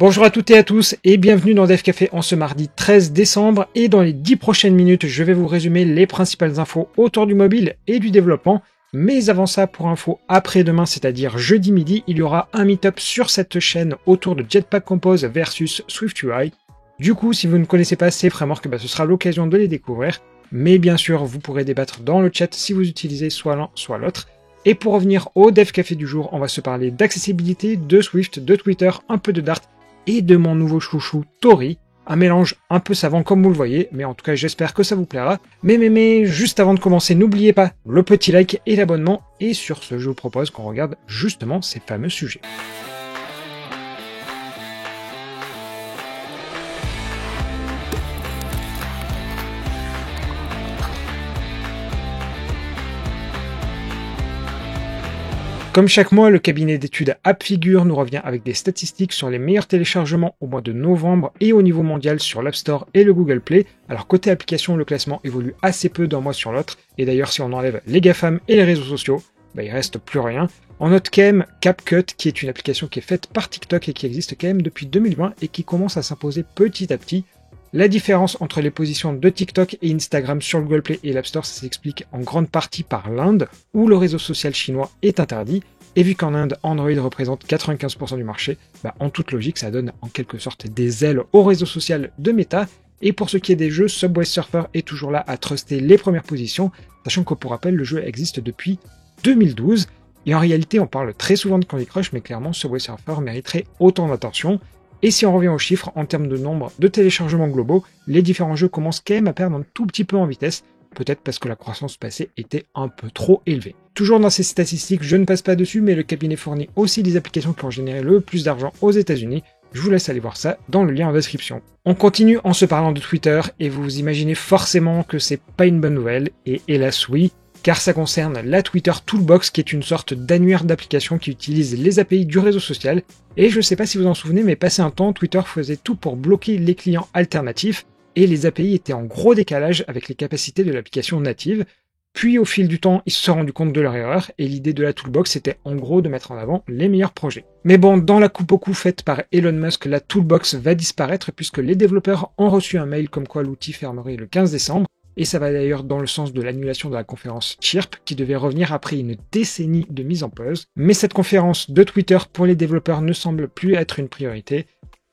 Bonjour à toutes et à tous et bienvenue dans Dev Café en ce mardi 13 décembre et dans les 10 prochaines minutes je vais vous résumer les principales infos autour du mobile et du développement. Mais avant ça, pour info, après-demain, c'est-à-dire jeudi midi, il y aura un meet-up sur cette chaîne autour de Jetpack Compose versus SwiftUI. Du coup, si vous ne connaissez pas ces frameworks, ce sera l'occasion de les découvrir. Mais bien sûr, vous pourrez débattre dans le chat si vous utilisez soit l'un soit l'autre. Et pour revenir au Dev Café du jour, on va se parler d'accessibilité, de Swift, de Twitter, un peu de Dart et de mon nouveau chouchou Tori. Un mélange un peu savant comme vous le voyez, mais en tout cas j'espère que ça vous plaira. Mais juste avant de commencer, n'oubliez pas le petit like et l'abonnement. Et sur ce, je vous propose qu'on regarde justement ces fameux sujets. Comme chaque mois, le cabinet d'études AppFigure nous revient avec des statistiques sur les meilleurs téléchargements au mois de novembre et au niveau mondial sur l'App Store et le Google Play. Alors côté application, le classement évolue assez peu d'un mois sur l'autre, et d'ailleurs si on enlève les GAFAM et les réseaux sociaux, il reste plus rien. On note quand même CapCut, qui est une application qui est faite par TikTok et qui existe quand même depuis 2020 et qui commence à s'imposer petit à petit. La différence entre les positions de TikTok et Instagram sur le Google Play et l'App Store, ça s'explique en grande partie par l'Inde, où le réseau social chinois est interdit. Et vu qu'en Inde, Android représente 95% du marché, en toute logique, ça donne en quelque sorte des ailes au réseau social de Meta. Et pour ce qui est des jeux, Subway Surfer est toujours là à truster les premières positions, sachant que pour rappel, le jeu existe depuis 2012. Et en réalité, on parle très souvent de Candy Crush, mais clairement, Subway Surfer mériterait autant d'attention. Et si on revient aux chiffres, en termes de nombre de téléchargements globaux, les différents jeux commencent quand même à perdre un tout petit peu en vitesse, peut-être parce que la croissance passée était un peu trop élevée. Toujours dans ces statistiques, je ne passe pas dessus, mais le cabinet fournit aussi les applications qui ont généré le plus d'argent aux États-Unis. Je vous laisse aller voir ça dans le lien en description. On continue en se parlant de Twitter, et vous imaginez forcément que c'est pas une bonne nouvelle, et hélas oui, car ça concerne la Twitter Toolbox, qui est une sorte d'annuaire d'applications qui utilise les API du réseau social. Et je sais pas si vous en souvenez, mais passé un temps, Twitter faisait tout pour bloquer les clients alternatifs, et les API étaient en gros décalage avec les capacités de l'application native. Puis au fil du temps, ils se sont rendus compte de leur erreur, et l'idée de la Toolbox était en gros de mettre en avant les meilleurs projets. Mais bon, dans la coupe au cou faite par Elon Musk, la Toolbox va disparaître puisque les développeurs ont reçu un mail comme quoi l'outil fermerait le 15 décembre, et ça va d'ailleurs dans le sens de l'annulation de la conférence Chirp, qui devait revenir après une décennie de mise en pause. Mais cette conférence de Twitter pour les développeurs ne semble plus être une priorité.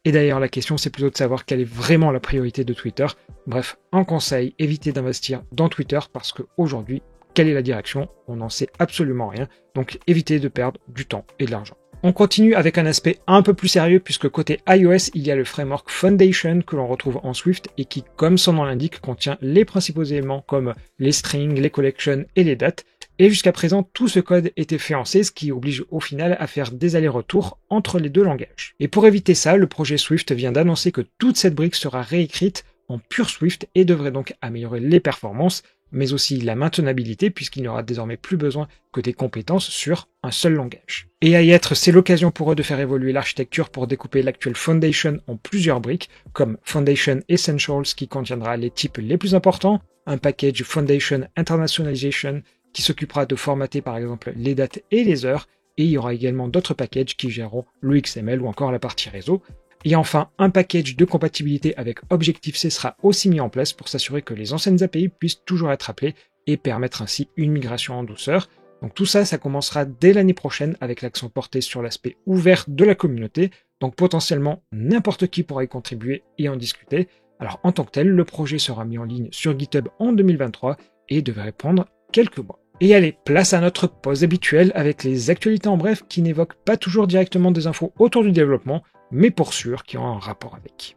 Et d'ailleurs, la question, c'est plutôt de savoir quelle est vraiment la priorité de Twitter. Bref, un conseil, évitez d'investir dans Twitter parce qu'aujourd'hui, quelle est la direction? On n'en sait absolument rien. Donc, évitez de perdre du temps et de l'argent. On continue avec un aspect un peu plus sérieux puisque côté iOS, il y a le framework Foundation que l'on retrouve en Swift et qui, comme son nom l'indique, contient les principaux éléments comme les strings, les collections et les dates. Et jusqu'à présent, tout ce code était fait en C, ce qui oblige au final à faire des allers-retours entre les deux langages. Et pour éviter ça, le projet Swift vient d'annoncer que toute cette brique sera réécrite en pure Swift et devrait donc améliorer les performances, mais aussi la maintenabilité puisqu'il n'y aura désormais plus besoin que des compétences sur un seul langage. Et à y être, c'est l'occasion pour eux de faire évoluer l'architecture pour découper l'actuel Foundation en plusieurs briques, comme Foundation Essentials qui contiendra les types les plus importants, un package Foundation Internationalization qui s'occupera de formater par exemple les dates et les heures, et il y aura également d'autres packages qui géreront le XML ou encore la partie réseau. Et enfin, un package de compatibilité avec Objective-C sera aussi mis en place pour s'assurer que les anciennes API puissent toujours être appelées et permettre ainsi une migration en douceur. Donc tout ça, ça commencera dès l'année prochaine avec l'accent porté sur l'aspect ouvert de la communauté, donc potentiellement n'importe qui pourra y contribuer et en discuter. Alors en tant que tel, le projet sera mis en ligne sur GitHub en 2023 et devrait prendre quelques mois. Et allez, place à notre pause habituelle avec les actualités en bref qui n'évoquent pas toujours directement des infos autour du développement, mais pour sûr qui ont un rapport avec.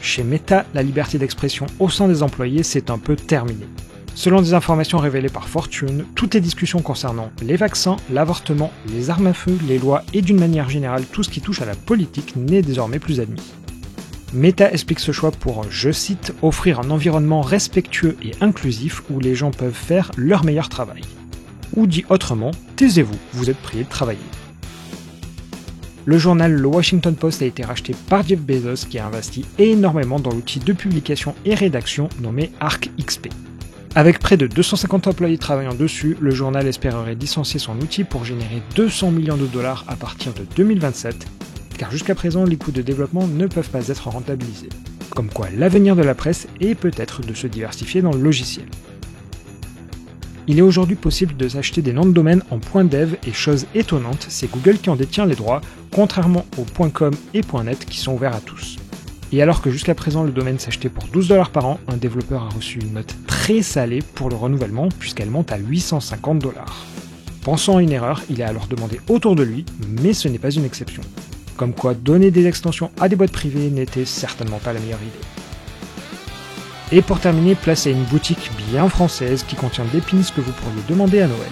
Chez Meta, la liberté d'expression au sein des employés s'est un peu terminée. Selon des informations révélées par Fortune, toutes les discussions concernant les vaccins, l'avortement, les armes à feu, les lois et d'une manière générale tout ce qui touche à la politique n'est désormais plus admis. Meta explique ce choix pour, je cite, « offrir un environnement respectueux et inclusif où les gens peuvent faire leur meilleur travail ». Ou dit autrement, taisez-vous, vous êtes prié de travailler. Le journal Le Washington Post a été racheté par Jeff Bezos qui a investi énormément dans l'outil de publication et rédaction nommé ArcXP. Avec près de 250 employés travaillant dessus, le journal espérerait licencier son outil pour générer 200 millions de dollars à partir de 2027, car jusqu'à présent, les coûts de développement ne peuvent pas être rentabilisés. Comme quoi, l'avenir de la presse est peut-être de se diversifier dans le logiciel. Il est aujourd'hui possible de s'acheter des noms de domaine en .dev et chose étonnante, c'est Google qui en détient les droits, contrairement aux .com et .net qui sont ouverts à tous. Et alors que jusqu'à présent le domaine s'achetait pour 12 $ par an, un développeur a reçu une note très salée pour le renouvellement puisqu'elle monte à 850 $. Pensant à une erreur, il a alors demandé autour de lui, mais ce n'est pas une exception. Comme quoi donner des extensions à des boîtes privées n'était certainement pas la meilleure idée. Et pour terminer, place à une boutique bien française qui contient des pins que vous pourriez demander à Noël.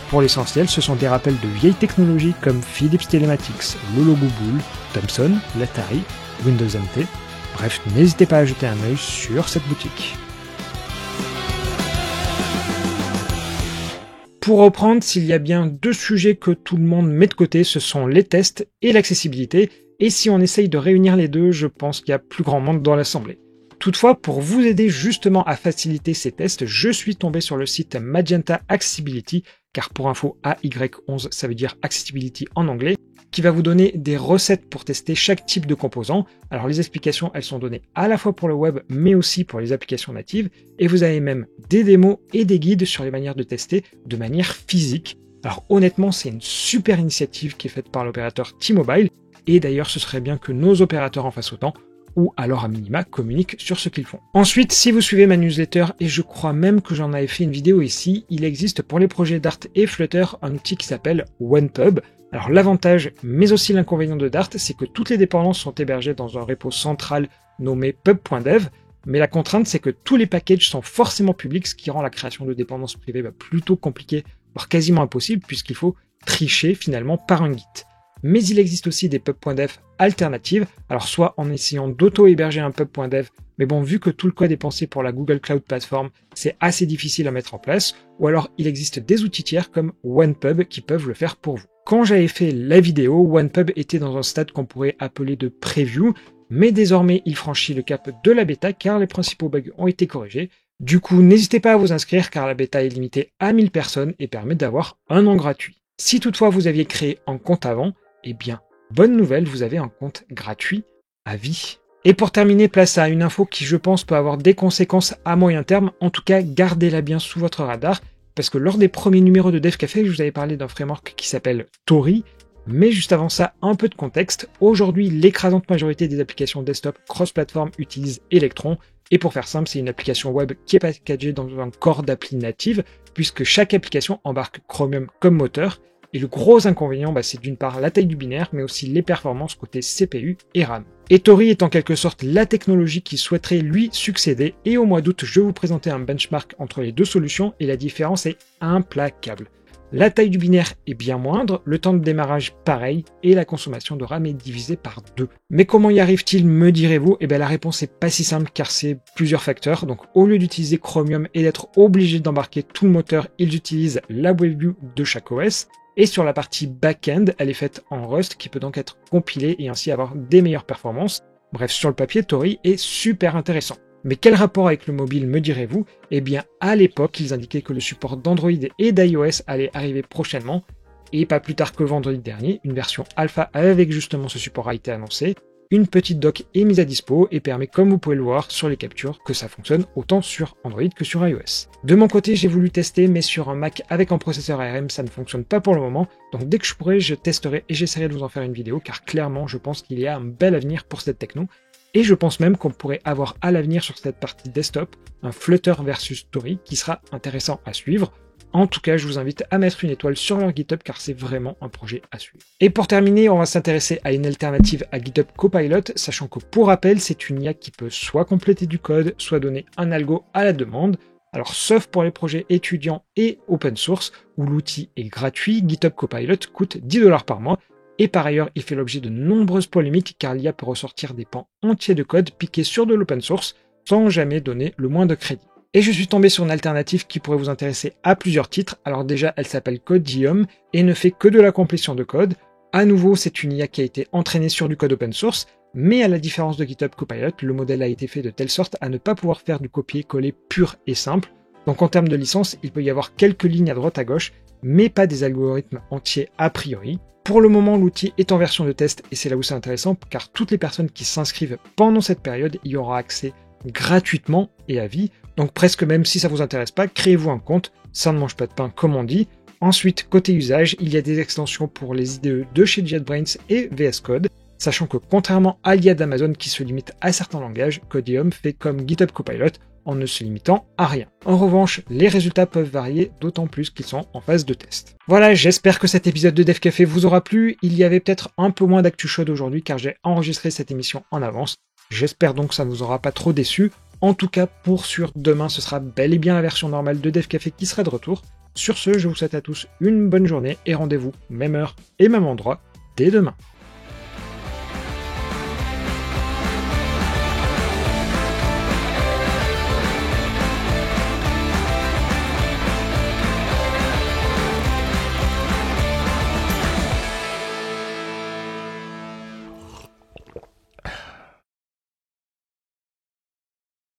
Pour l'essentiel, ce sont des rappels de vieilles technologies comme Philips Telematics, le logo Boule, Thomson, l'Atari, Windows NT. Bref, n'hésitez pas à jeter un œil sur cette boutique. Pour reprendre, s'il y a bien deux sujets que tout le monde met de côté, ce sont les tests et l'accessibilité. Et si on essaye de réunir les deux, je pense qu'il y a plus grand monde dans l'assemblée. Toutefois, pour vous aider justement à faciliter ces tests, je suis tombé sur le site Magenta Accessibility, car pour info AY11 ça veut dire Accessibility en anglais, qui va vous donner des recettes pour tester chaque type de composant. Alors les explications, elles sont données à la fois pour le web, mais aussi pour les applications natives, et vous avez même des démos et des guides sur les manières de tester de manière physique. Alors honnêtement, c'est une super initiative qui est faite par l'opérateur T-Mobile, et d'ailleurs ce serait bien que nos opérateurs en fassent autant, ou alors à minima communiquent sur ce qu'ils font. Ensuite, si vous suivez ma newsletter, et je crois même que j'en avais fait une vidéo ici, il existe pour les projets Dart et Flutter un outil qui s'appelle OnePub. Alors l'avantage, mais aussi l'inconvénient de Dart, c'est que toutes les dépendances sont hébergées dans un repo central nommé pub.dev, mais la contrainte c'est que tous les packages sont forcément publics, ce qui rend la création de dépendances privées plutôt compliquée, voire quasiment impossible, puisqu'il faut tricher finalement par un Git. Mais il existe aussi des pub.dev alternatives, alors soit en essayant d'auto-héberger un pub.dev, mais bon, vu que tout le code est pensé pour la Google Cloud Platform, c'est assez difficile à mettre en place, ou alors il existe des outils tiers comme OnePub qui peuvent le faire pour vous. Quand j'avais fait la vidéo, OnePub était dans un stade qu'on pourrait appeler de preview, mais désormais il franchit le cap de la bêta car les principaux bugs ont été corrigés. Du coup, n'hésitez pas à vous inscrire car la bêta est limitée à 1000 personnes et permet d'avoir un an gratuit. Si toutefois vous aviez créé un compte avant, eh bien, bonne nouvelle, vous avez un compte gratuit à vie. Et pour terminer, place à une info qui je pense peut avoir des conséquences à moyen terme, en tout cas gardez-la bien sous votre radar, parce que lors des premiers numéros de DevCafé, je vous avais parlé d'un framework qui s'appelle Tori, mais juste avant ça, un peu de contexte. Aujourd'hui, l'écrasante majorité des applications desktop cross-platform utilisent Electron, et pour faire simple, c'est une application web qui est packagée dans un corps d'appli native, puisque chaque application embarque Chromium comme moteur. Et le gros inconvénient, c'est d'une part la taille du binaire, mais aussi les performances côté CPU et RAM. Et Tori est en quelque sorte la technologie qui souhaiterait lui succéder, et au mois d'août, je vais vous présenter un benchmark entre les deux solutions, et la différence est implacable. La taille du binaire est bien moindre, le temps de démarrage pareil, et la consommation de RAM est divisée par 2. Mais comment y arrive-t-il, me direz-vous? Eh bien la réponse est pas si simple car c'est plusieurs facteurs. Donc au lieu d'utiliser Chromium et d'être obligé d'embarquer tout le moteur, ils utilisent la WebView de chaque OS. Et sur la partie back-end, elle est faite en Rust qui peut donc être compilée et ainsi avoir des meilleures performances. Bref, sur le papier, Tori est super intéressant. Mais quel rapport avec le mobile, me direz-vous? Eh bien, à l'époque, ils indiquaient que le support d'Android et d'iOS allait arriver prochainement. Et pas plus tard que vendredi dernier, une version alpha avec justement ce support a été annoncée. Une petite doc est mise à dispo et permet, comme vous pouvez le voir sur les captures, que ça fonctionne autant sur Android que sur iOS. De mon côté, j'ai voulu tester, mais sur un Mac avec un processeur ARM, ça ne fonctionne pas pour le moment. Donc dès que je pourrai, je testerai et j'essaierai de vous en faire une vidéo, car clairement, je pense qu'il y a un bel avenir pour cette techno. Et je pense même qu'on pourrait avoir à l'avenir sur cette partie desktop un Flutter versus Tori qui sera intéressant à suivre. En tout cas, je vous invite à mettre une étoile sur leur GitHub car c'est vraiment un projet à suivre. Et pour terminer, on va s'intéresser à une alternative à GitHub Copilot, sachant que pour rappel, c'est une IA qui peut soit compléter du code, soit donner un algo à la demande. Alors, sauf pour les projets étudiants et open source, où l'outil est gratuit, GitHub Copilot coûte 10 $ par mois. Et par ailleurs, il fait l'objet de nombreuses polémiques car l'IA peut ressortir des pans entiers de code piqués sur de l'open source sans jamais donner le moins de crédit. Et je suis tombé sur une alternative qui pourrait vous intéresser à plusieurs titres. Alors déjà, elle s'appelle Codeium et ne fait que de la complétion de code. À nouveau, c'est une IA qui a été entraînée sur du code open source, mais à la différence de GitHub Copilot, le modèle a été fait de telle sorte à ne pas pouvoir faire du copier-coller pur et simple. Donc en termes de licence, il peut y avoir quelques lignes à droite à gauche, mais pas des algorithmes entiers a priori. Pour le moment, l'outil est en version de test et c'est là où c'est intéressant car toutes les personnes qui s'inscrivent pendant cette période y aura accès gratuitement et à vie. Donc presque même si ça vous intéresse pas, créez-vous un compte, ça ne mange pas de pain comme on dit. Ensuite, côté usage, il y a des extensions pour les IDE de chez JetBrains et VS Code, sachant que contrairement à l'IA d'Amazon qui se limite à certains langages, Codium fait comme GitHub Copilot en ne se limitant à rien. En revanche, les résultats peuvent varier, d'autant plus qu'ils sont en phase de test. Voilà, j'espère que cet épisode de Dev Café vous aura plu. Il y avait peut-être un peu moins d'actu chaude aujourd'hui car j'ai enregistré cette émission en avance. J'espère donc que ça ne vous aura pas trop déçu. En tout cas, pour sûr, demain, ce sera bel et bien la version normale de Dev Café qui sera de retour. Sur ce, je vous souhaite à tous une bonne journée et rendez-vous, même heure et même endroit, dès demain.